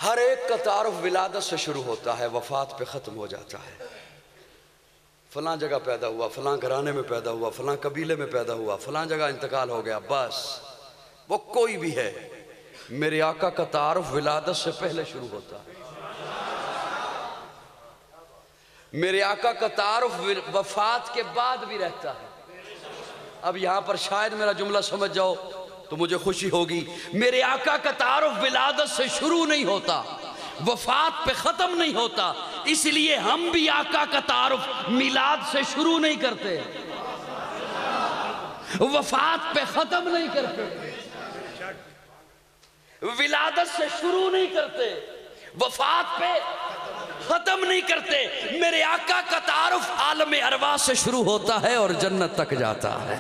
ہر ایک کا تعارف ولادت سے شروع ہوتا ہے، وفات پہ ختم ہو جاتا ہے۔ فلاں جگہ پیدا ہوا، فلاں گھرانے میں پیدا ہوا، فلاں قبیلے میں پیدا ہوا، فلاں جگہ انتقال ہو گیا، بس وہ کوئی بھی ہے، میرے آقا کا تعارف ولادت سے پہلے شروع ہوتا ہے۔ میرے آقا کا تعارف وفات کے بعد بھی رہتا ہے۔ اب یہاں پر شاید میرا جملہ سمجھ جاؤ تو مجھے خوشی ہوگی۔ میرے آقا کا تعارف ولادت سے شروع نہیں ہوتا، وفات پہ ختم نہیں ہوتا، اس لیے ہم بھی آقا کا تعارف میلاد سے شروع نہیں کرتے، وفات پہ ختم نہیں کرتے، ولادت سے شروع نہیں کرتے، وفات پہ ختم نہیں کرتے۔ میرے آقا کا تعارف عالم ارواح سے شروع ہوتا ہے اور جنت تک جاتا ہے۔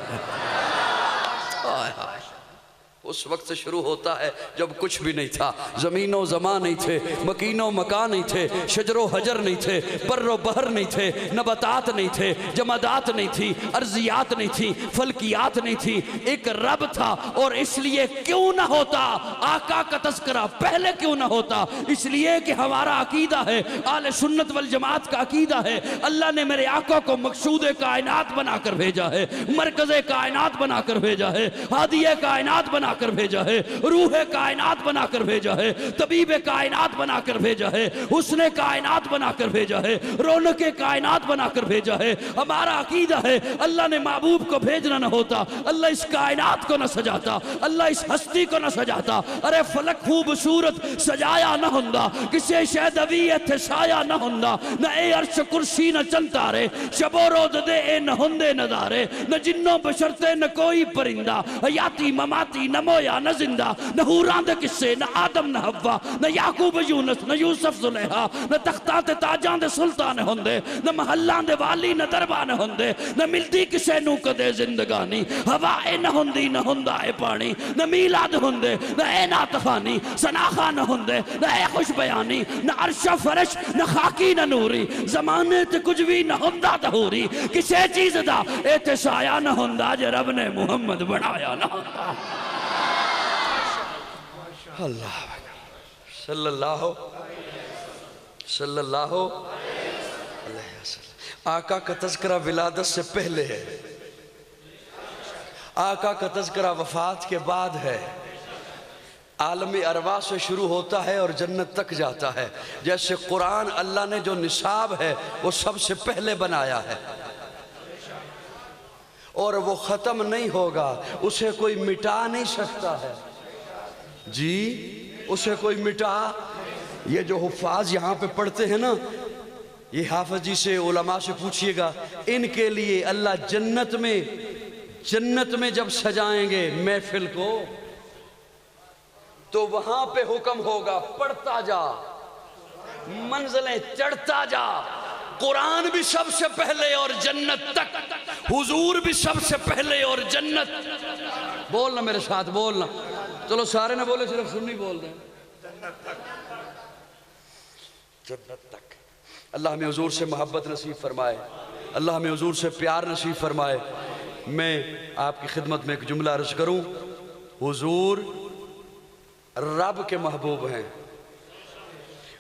اس وقت سے شروع ہوتا ہے جب کچھ بھی نہیں تھا، زمین و زمان نہیں تھے، مکین و مکان نہیں تھے، شجر و حجر نہیں تھے، بر و بحر نہیں تھے، نباتات نہیں تھے، جمادات نہیں تھی، ارضیات نہیں تھی، فلکیات نہیں تھی، ایک رب تھا۔ اور اس لیے کیوں نہ ہوتا آقا کا تذکرہ پہلے، کیوں نہ ہوتا؟ اس لیے کہ ہمارا عقیدہ ہے، اہل سنت والجماعت کا عقیدہ ہے، اللہ نے میرے آقا کو مقصود کائنات بنا کر بھیجا ہے، مرکز کائنات بنا کر بھیجا ہے، ہادی کائنات بنا کر بھیجا ہے، روح کائنات بنا کر بھیجا ہے، طبیب کائنات بنا کر بھیجا ہے، حسن کائنات بنا کر بھیجا ہے، رونق کائنات بنا کر بھیجا ہے۔ ہمارا عقیدہ ہے اللہ نے محبوب کو بھیجنا نہ ہوتا، اللہ اس کائنات کو نہ سجاتا، اللہ اس ہستی کو نہ سجاتا، ارے فلک خوبصورت سجایا نہ ہوندا، کسی شہد ابیت سایا نہ ہوندا، نہ اے عرش کرسی نہ چند تارے، شب و روز دے اے نہ ہوندے نظارے، نہ جنوں بشرتے نہ کوئی پرندہ، حیاتی مماتی نہ مویا نہ زندہ، نہ حوراں دے قصے، نہ آدم نہ حوا، نہ یعقوب یونس، نہ یوسف زلیخا، نہ تختاں تے تاجاں دے سلطان ہوندے، نہ محلاں دے والی نہ دربان ہوندے، نہ ملتی کسے نو کدے زندگانی، ہوا اے نہ ہوندی نہ ہوندا اے پانی، نہ میلاد ہوندے، نہ اے نعت خوانی، ثناخواں نہ ہوندے، نہ اے خوش بیانی، نہ عرش و فرش، نہ خاکی نہ نوری، زمانے تے کچھ بھی نہ ہوندا تہوری، کسے چیز دا اے تے سایہ نہ ہوندا جے رب نے محمد بنایا نہ ہوندا۔ اللہ صلی اللہ علیہ وسلم۔ آقا کا تذکرہ ولادت سے پہلے ہے، آقا کا تذکرہ وفات کے بعد ہے، عالم ارواح سے شروع ہوتا ہے اور جنت تک جاتا ہے۔ جیسے قرآن اللہ نے جو نصاب ہے وہ سب سے پہلے بنایا ہے اور وہ ختم نہیں ہوگا، اسے کوئی مٹا نہیں سکتا ہے جی، اسے کوئی مٹا۔ یہ جو حفاظ یہاں پہ پڑھتے ہیں نا، یہ حافظ جی سے علماء سے پوچھئے گا، ان کے لیے اللہ جنت میں جب سجائیں گے محفل کو تو وہاں پہ حکم ہوگا پڑھتا جا، منزلیں چڑھتا جا، قرآن بھی سب سے پہلے اور جنت تک، حضور بھی سب سے پہلے اور جنت۔ بولنا میرے ساتھ، بولنا، چلو سارے نہ بولے، صرف سنی بول دیں، جنت تک۔ اللہ ہمیں حضور سے محبت نصیب فرمائے، اللہ ہمیں حضور سے پیار نصیب فرمائے۔ میں آپ کی خدمت میں ایک جملہ عرض کروں، حضور رب کے محبوب ہیں،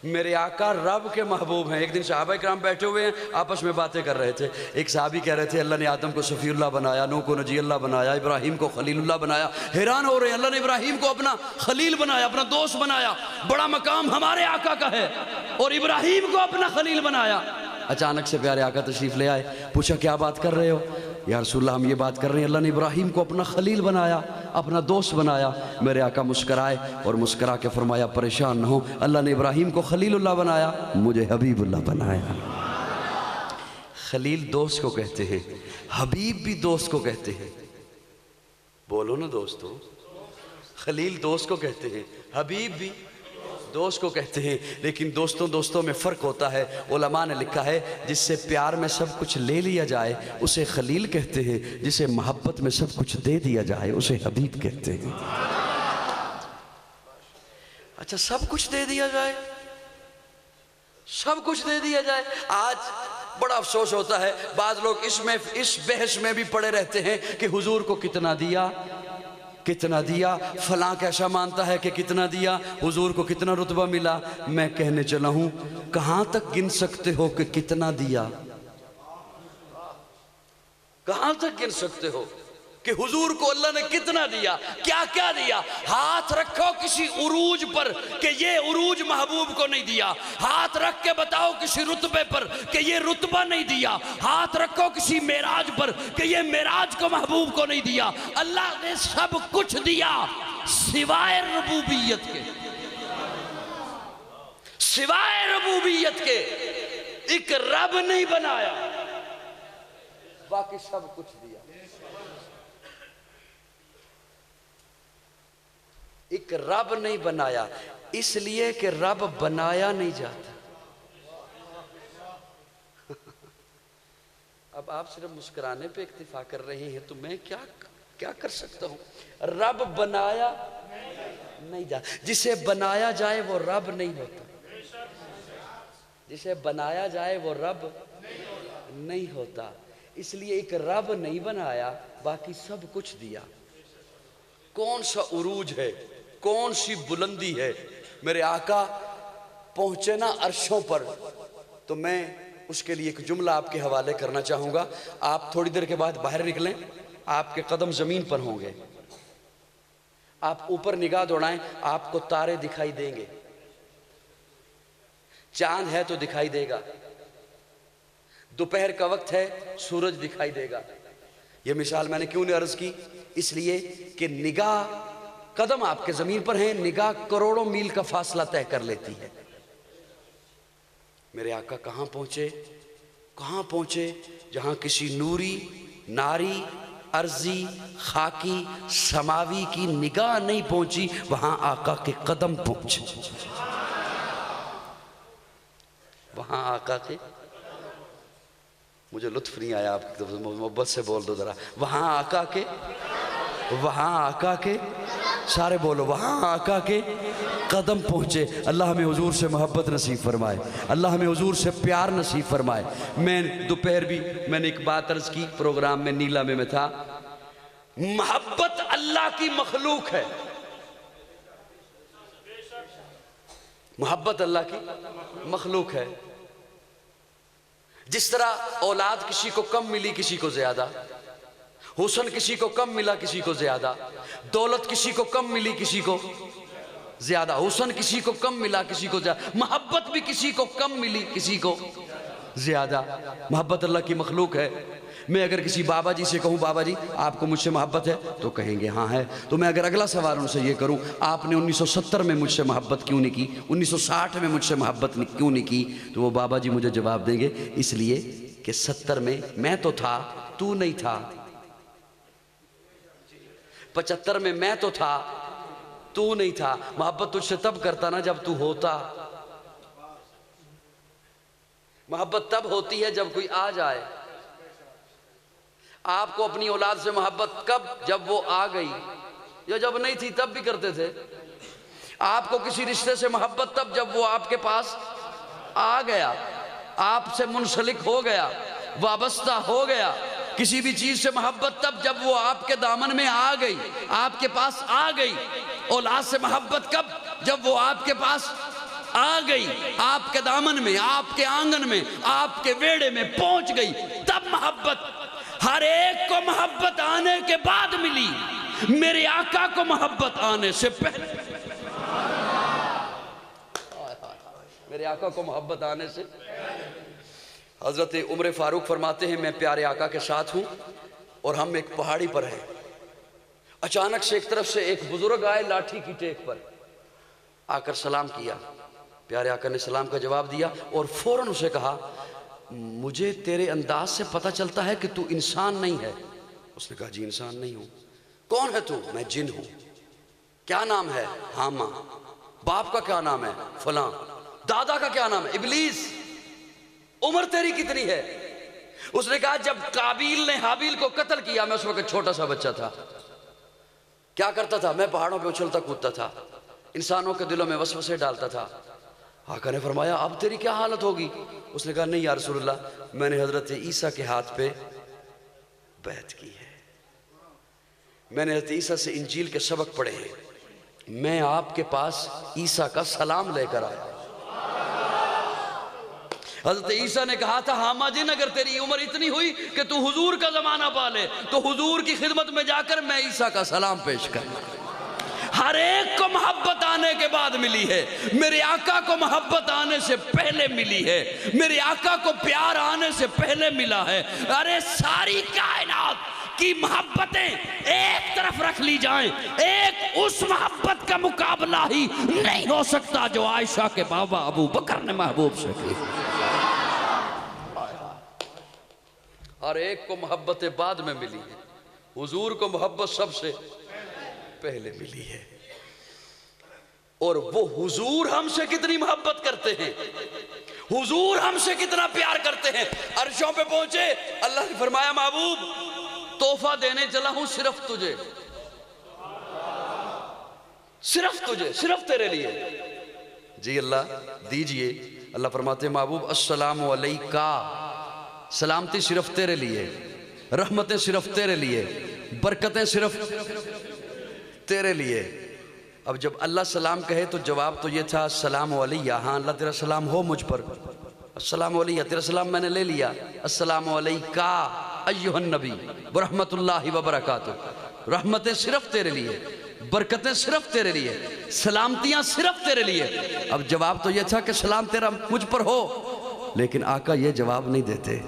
میرے آقا رب کے محبوب ہیں۔ ایک دن صحابہ کرام بیٹھے ہوئے ہیں، آپس میں باتیں کر رہے تھے، ایک صحابی کہہ رہے تھے اللہ نے آدم کو صفی اللہ بنایا، نوح کو نجی اللہ بنایا، ابراہیم کو خلیل اللہ بنایا۔ حیران ہو رہے ہیں، اللہ نے ابراہیم کو اپنا خلیل بنایا، اپنا دوست بنایا، بڑا مقام ہمارے آقا کا ہے، اور ابراہیم کو اپنا خلیل بنایا۔ اچانک سے پیارے آقا تشریف لے آئے، پوچھا کیا بات کر رہے ہو؟ یا رسول اللہ ہم یہ بات کر رہے ہیں اللہ نے ابراہیم کو اپنا خلیل بنایا، اپنا دوست بنایا۔ میرے آقا مسکرائے اور مسکرا کے فرمایا پریشان نہ ہو، اللہ نے ابراہیم کو خلیل اللہ بنایا، مجھے حبیب اللہ بنایا۔ خلیل دوست کو کہتے ہیں، حبیب بھی دوست کو کہتے ہیں، بولو نا دوستو، خلیل دوست کو کہتے ہیں، حبیب بھی دوست کو کہتے ہیں، لیکن دوستوں میں فرق ہوتا ہے۔ علماء نے لکھا ہے جس سے پیار میں سب کچھ لے لیا جائے اسے خلیل کہتے ہیں، جسے محبت میں سب کچھ دے دیا جائے اسے حبیب کہتے ہیں۔ اچھا سب کچھ دے دیا جائے، سب کچھ دے دیا جائے۔ آج بڑا افسوس ہوتا ہے، بعض لوگ اس بحث میں بھی پڑے رہتے ہیں کہ حضور کو کتنا دیا، کتنا دیا، فلاں کیسا مانتا ہے کہ کتنا دیا، حضور کو کتنا رتبہ ملا. میں کہنے چلا ہوں کہاں تک گن سکتے ہو کہ کتنا دیا؟ کہاں تک گن سکتے ہو کہ حضور کو اللہ نے کتنا دیا، کیا کیا دیا؟ ہاتھ رکھو کسی عروج پر کہ یہ عروج محبوب کو نہیں دیا. ہاتھ رکھ کے بتاؤ کسی رتبے پر کہ یہ رتبہ نہیں دیا. ہاتھ رکھو کسی معراج پر کہ یہ معراج کو محبوب کو نہیں دیا. اللہ نے سب کچھ دیا سوائے ربوبیت کے. سوائے ربوبیت کے ایک رب نہیں بنایا، باقی سب کچھ دیا. ایک رب نہیں بنایا اس لیے کہ رب بنایا نہیں جاتا. اب آپ صرف مسکرانے پہ اکتفا کر رہے ہیں تو میں کیا کر سکتا ہوں. رب بنایا نہیں جاتا. جسے بنایا جائے وہ رب نہیں ہوتا. جسے بنایا جائے وہ رب نہیں ہوتا. اس لیے ایک رب نہیں بنایا، باقی سب کچھ دیا. کون سا عروج ہے، کون سی بلندی ہے. میرے آقا پہنچے نا عرشوں پر تو میں اس کے لیے ایک جملہ آپ کے حوالے کرنا چاہوں گا. آپ تھوڑی دیر کے بعد باہر نکلیں، آپ کے قدم زمین پر ہوں گے. آپ اوپر نگاہ دوڑائیں، آپ کو تارے دکھائی دیں گے. چاند ہے تو دکھائی دے گا. دوپہر کا وقت ہے، سورج دکھائی دے گا. یہ مثال میں نے کیوں نہیں عرض کی؟ اس لیے کہ نگاہ، قدم آپ کے زمین پر ہیں، نگاہ کروڑوں میل کا فاصلہ طے کر لیتی ہے. میرے آقا کہاں پہنچے؟ کہاں پہنچے؟ جہاں کسی نوری، ناری، ارضی، خاکی، سماوی کی نگاہ نہیں پہنچی، وہاں آقا کے قدم پہنچے. وہاں آقا کے، مجھے لطف نہیں آیا، آپ کی محبت سے بول دو ذرا. وہاں آقا کے، وہاں آقا کے، سارے بولو، وہاں آقا کے قدم پہنچے. اللہ ہمیں حضور سے محبت نصیب فرمائے، اللہ ہمیں حضور سے پیار نصیب فرمائے. میں دوپہر بھی میں نے ایک بات عرض کی، پروگرام میں نیلا میں تھا. محبت اللہ کی مخلوق ہے. محبت اللہ کی مخلوق ہے. جس طرح اولاد کسی کو کم ملی کسی کو زیادہ، حسن کسی کو کم ملا کسی کو زیادہ، دولت کسی کو کم ملی کسی کو زیادہ، حسن کسی کو کم ملا کسی کو زیادہ، محبت بھی کسی کو کم ملی کسی کو زیادہ. محبت اللہ کی مخلوق ہے. میں اگر کسی بابا جی سے کہوں بابا جی آپ کو مجھ سے محبت ہے تو کہیں گے ہاں ہے. تو میں اگر اگلا سوال ان سے یہ کروں آپ نے 1970 میں مجھ سے محبت کیوں نہیں کی، 1960 میں مجھ سے محبت کیوں نہیں کی، تو وہ بابا جی مجھے جواب دیں گے اس لیے کہ 70 میں تو تھا تو نہیں تھا، 75 میں تو تھا تو نہیں تھا. محبت تجھ سے تب کرتا نا جب تو ہوتا. محبت تب ہوتی ہے جب کوئی آ جائے. آپ کو اپنی اولاد سے محبت کب؟ جب وہ آ گئی، یا جب نہیں تھی تب بھی کرتے تھے. آپ کو کسی رشتے سے محبت تب جب وہ آپ کے پاس آ گیا، آپ سے منسلک ہو گیا، وابستہ ہو گیا. کسی بھی چیز سے محبت تب جب وہ آپ کے دامن میں آ گئی، آپ کے پاس آ گئی. اولاد سے محبت کب؟ جب وہ آپ کے پاس آ گئی، آپ کے دامن میں، آپ کے آنگن میں، آپ کے ویڑے میں پہنچ گئی، تب محبت. ہر ایک کو محبت آنے کے بعد ملی، میرے آقا کو محبت آنے سے پہلے. میرے آقا کو محبت آنے سے. حضرت عمر فاروق فرماتے ہیں میں پیارے آقا کے ساتھ ہوں اور ہم ایک پہاڑی پر ہیں. اچانک سے ایک طرف سے ایک بزرگ آئے لاٹھی کی ٹیک پر، آ کر سلام کیا. پیارے آقا نے سلام کا جواب دیا اور فوراً اسے کہا مجھے تیرے انداز سے پتہ چلتا ہے کہ تو انسان نہیں ہے. اس نے کہا جی انسان نہیں ہوں. کون ہے تو؟ میں جن ہوں. کیا نام ہے؟ حاما. باپ کا کیا نام ہے؟ فلاں. دادا کا کیا نام ہے؟ ابلیس. عمر تیری کتنی ہے؟ اس نے کہا جب قابیل نے حابیل کو قتل کیا میں اس وقت چھوٹا سا بچہ تھا. کیا کرتا تھا؟ میں پہاڑوں پہ اچھلتا کودتا تھا، انسانوں کے دلوں میں وسوسے ڈالتا تھا. آقا نے فرمایا اب تیری کیا حالت ہوگی؟ اس نے کہا نہیں یا رسول اللہ میں نے حضرت عیسیٰ کے ہاتھ پہ بیعت کی ہے. میں نے حضرت عیسیٰ سے انجیل کے سبق پڑھے ہیں، میں آپ کے پاس عیسیٰ کا سلام لے کر آیا۔ حضرت عیسیٰ نے کہا تھا ہاما جن اگر تیری عمر اتنی ہوئی کہ تو حضور کا زمانہ پالے تو حضور کی خدمت میں جا کر میں عیسیٰ کا سلام پیش کرنا۔ ہر ایک کو محبت آنے کے بعد ملی ہے، میرے آقا کو محبت آنے سے پہلے ملی ہے، میرے آقا کو پیار آنے سے پہلے ملا ہے۔ ارے ساری کائنات کی محبتیں ایک طرف رکھ لی جائیں، ایک اس محبت کا مقابلہ ہی نہیں ہو سکتا جو عائشہ کے بابا ابو بکر نے محبوب سے کی۔ ہر ایک کو محبت بعد میں ملی ہے، حضور کو محبت سب سے پہلے ملی ہے۔ اور وہ حضور ہم سے کتنی محبت کرتے ہیں، حضور ہم سے کتنا پیار کرتے ہیں۔ عرشوں پہ پہنچے، اللہ نے فرمایا محبوب تحفہ دینے چلا ہوں صرف تجھے، صرف تجھے، صرف تیرے لیے۔ جی اللہ دیجئے۔ اللہ فرماتے ہیں محبوب السلام علیکہ، سلامتی صرف تیرے لیے، رحمتیں صرف تیرے لیے، برکتیں صرف تیرے لیے۔ اب جب اللہ سلام کہے تو جواب تو یہ تھا السلام علیہ، ہاں اللہ تیرا سلام ہو مجھ پر، السلام علیہ، تیرا سلام میں نے لے لیا، السلام علیکہ ایھا النبی ورحمت اللہ وبرکاتہ، رحمتیں صرف تیرے لیے، برکتیں صرف تیرے لیے، سلامتیاں صرف تیرے لیے۔ اب جواب تو یہ تھا کہ سلام تیرا مجھ پر ہو، لیکن آقا یہ جواب نہیں دیتے۔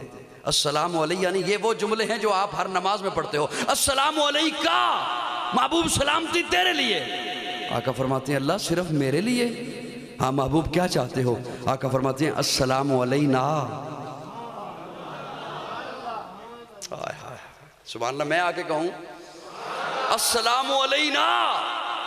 السلام علیہ یعنی یہ وہ جملے ہیں جو آپ ہر نماز میں پڑھتے ہو، السلام علیکہ، محبوب سلامتی تیرے لیے۔ آقا فرماتے ہیں اللہ صرف میرے لیے؟ ہاں محبوب کیا چاہتے ہو؟ آقا فرماتے ہیں السلام علینا۔ سبحان اللہ، میں آگے کہوں السلام علینا،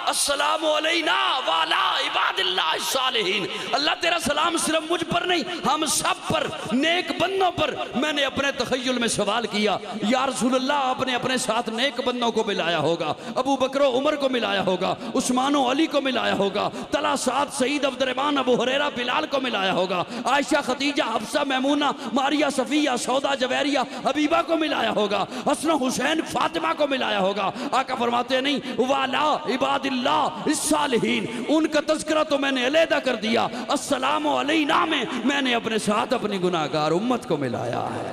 السلام علینا وعلی عباد اللہ الصالحین۔ اللہ تیرا سلام صرف مجھ پر نہیں، ہم سب پر، نیک بندوں پر۔ میں نے اپنے تخیل میں سوال کیا یا رسول اللہ آپ نے اپنے ساتھ نیک بندوں کو ملایا ہوگا، ابو بکر و عمر کو ملایا ہوگا، عثمان و علی کو ملایا ہوگا، طلحہ سعد سعید عبد الرحمن ابو ہریرہ بلال کو ملایا ہوگا، عائشہ خدیجہ حفصہ میمونہ ماریہ صفیہ سودا جویریہ حبیبہ کو ملایا ہوگا، حسن حسین فاطمہ کو ملایا ہوگا۔ آقا فرماتے ہیں نہیں، والا عباد اللہ الصالحین، ان کا تذکرہ تو میں نے علیحدہ کر دیا، السلام علینا میں نے اپنے ساتھ اپنی گناہگار امت کو ملایا ہے۔